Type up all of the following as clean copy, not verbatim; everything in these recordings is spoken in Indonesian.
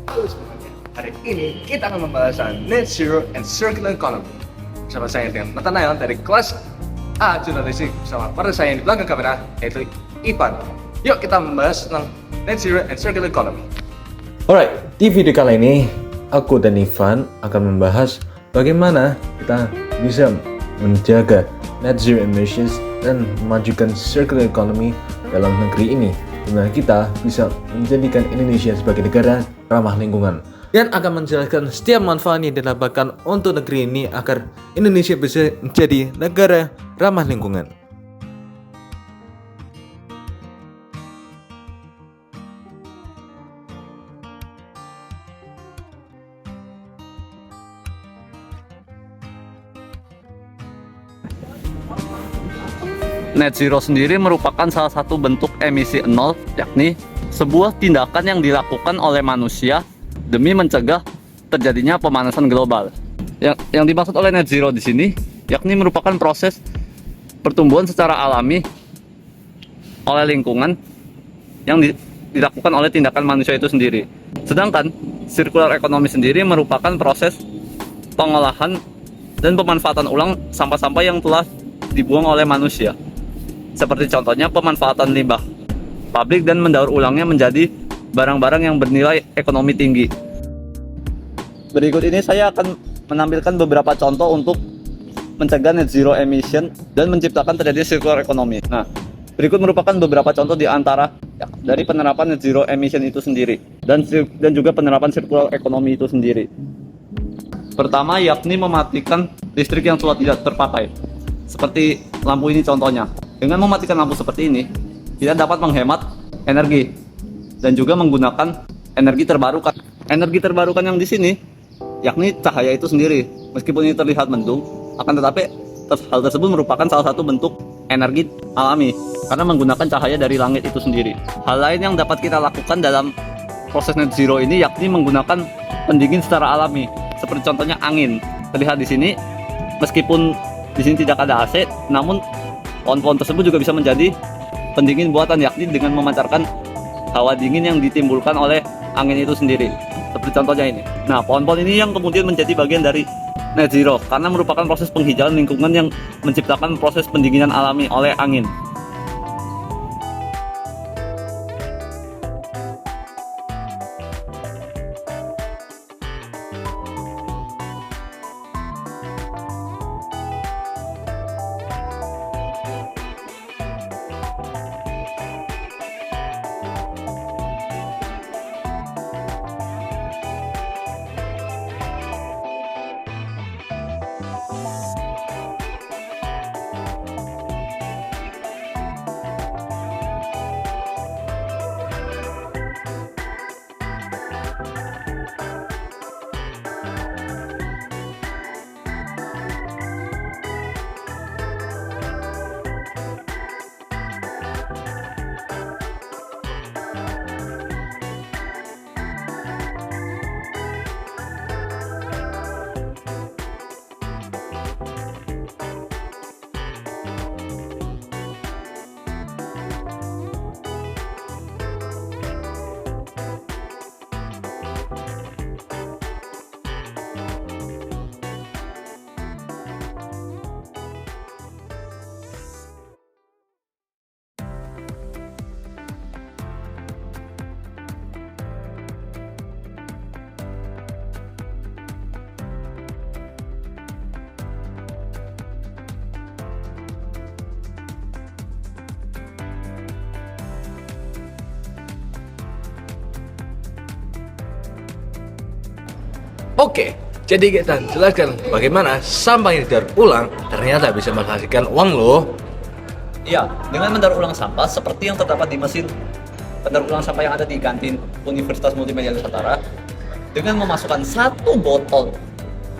Halo semuanya, hari ini kita akan membahas Net Zero and Circular Economy bersama saya dengan Nathanael dari kelas A Jurnalistik bersama partner saya yang di belakang kamera yaitu Ivan. Yuk kita membahas tentang Net Zero and Circular Economy. Alright, di video kali ini aku dan Ivan akan membahas bagaimana kita bisa menjaga net zero emissions dan memajukan circular economy dalam negeri ini, dimana kita bisa menjadikan Indonesia sebagai negara ramah lingkungan dan akan menjelaskan setiap manfaat yang didapatkan untuk negeri ini agar Indonesia bisa menjadi negara ramah lingkungan. Net zero sendiri merupakan salah satu bentuk emisi nol, yakni sebuah tindakan yang dilakukan oleh manusia demi mencegah terjadinya pemanasan global. Yang dimaksud oleh net zero di sini, yakni merupakan proses pertumbuhan secara alami oleh lingkungan yang dilakukan oleh tindakan manusia itu sendiri. Sedangkan circular economy sendiri merupakan proses pengolahan dan pemanfaatan ulang sampah-sampah yang telah dibuang oleh manusia. Seperti contohnya pemanfaatan limbah pabrik dan mendaur ulangnya menjadi barang-barang yang bernilai ekonomi tinggi. Berikut ini saya akan menampilkan beberapa contoh untuk mencegah net zero emission dan menciptakan terjadi circular economy. Nah, berikut merupakan beberapa contoh di antara dari penerapan net zero emission itu sendiri dan juga penerapan circular economy itu sendiri. Pertama, yakni mematikan listrik yang sudah tidak terpakai. Seperti lampu ini contohnya. Dengan mematikan lampu seperti ini, kita dapat menghemat energi dan juga menggunakan energi terbarukan. Energi terbarukan yang di sini, yakni cahaya itu sendiri. Meskipun ini terlihat mendung, akan tetapi hal tersebut merupakan salah satu bentuk energi alami karena menggunakan cahaya dari langit itu sendiri. Hal lain yang dapat kita lakukan dalam proses net zero ini, yakni menggunakan pendingin secara alami. Seperti contohnya angin. Terlihat di sini, meskipun di sini tidak ada AC, namun pohon-pohon tersebut juga bisa menjadi pendingin buatan, yakni dengan memancarkan hawa dingin yang ditimbulkan oleh angin itu sendiri. Seperti contohnya ini. Nah, pohon-pohon ini yang kemudian menjadi bagian dari net zero karena merupakan proses penghijauan lingkungan yang menciptakan proses pendinginan alami oleh angin. Oke, jadi kita jelaskan bagaimana sampah yang didaur ulang ternyata bisa menghasilkan uang loh. Iya, dengan mendaur ulang sampah seperti yang terdapat di mesin pendaur ulang sampah yang ada di kantin Universitas Multimedia Nusantara, dengan memasukkan satu botol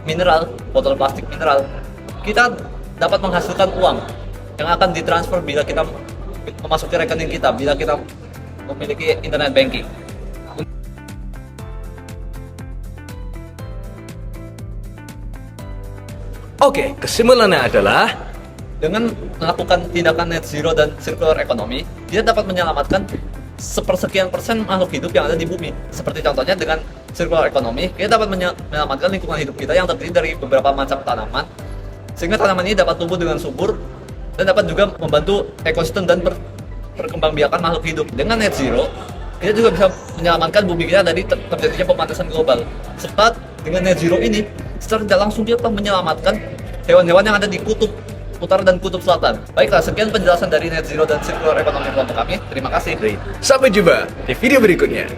mineral, botol plastik mineral, kita dapat menghasilkan uang yang akan ditransfer bila kita memasuki rekening kita, bila kita memiliki internet banking. Oke, kesimpulannya adalah Dengan melakukan tindakan net zero dan circular economy, dia dapat menyelamatkan sepersekian persen makhluk hidup yang ada di bumi. Seperti contohnya dengan circular economy, kita dapat menyelamatkan lingkungan hidup kita yang terdiri dari beberapa macam tanaman, sehingga tanaman ini dapat tumbuh dengan subur dan dapat juga membantu ekosistem dan perkembangbiakan makhluk hidup. Dengan net zero, kita juga bisa menyelamatkan bumi kita dari terjadinya pemanasan global. Serta dengan net zero ini, secara tidak langsung kita telah menyelamatkan hewan-hewan yang ada di kutub utara dan kutub selatan. Baiklah, sekian penjelasan dari net zero dan circular economy kelompok kami. Terima kasih. Sampai jumpa di video berikutnya.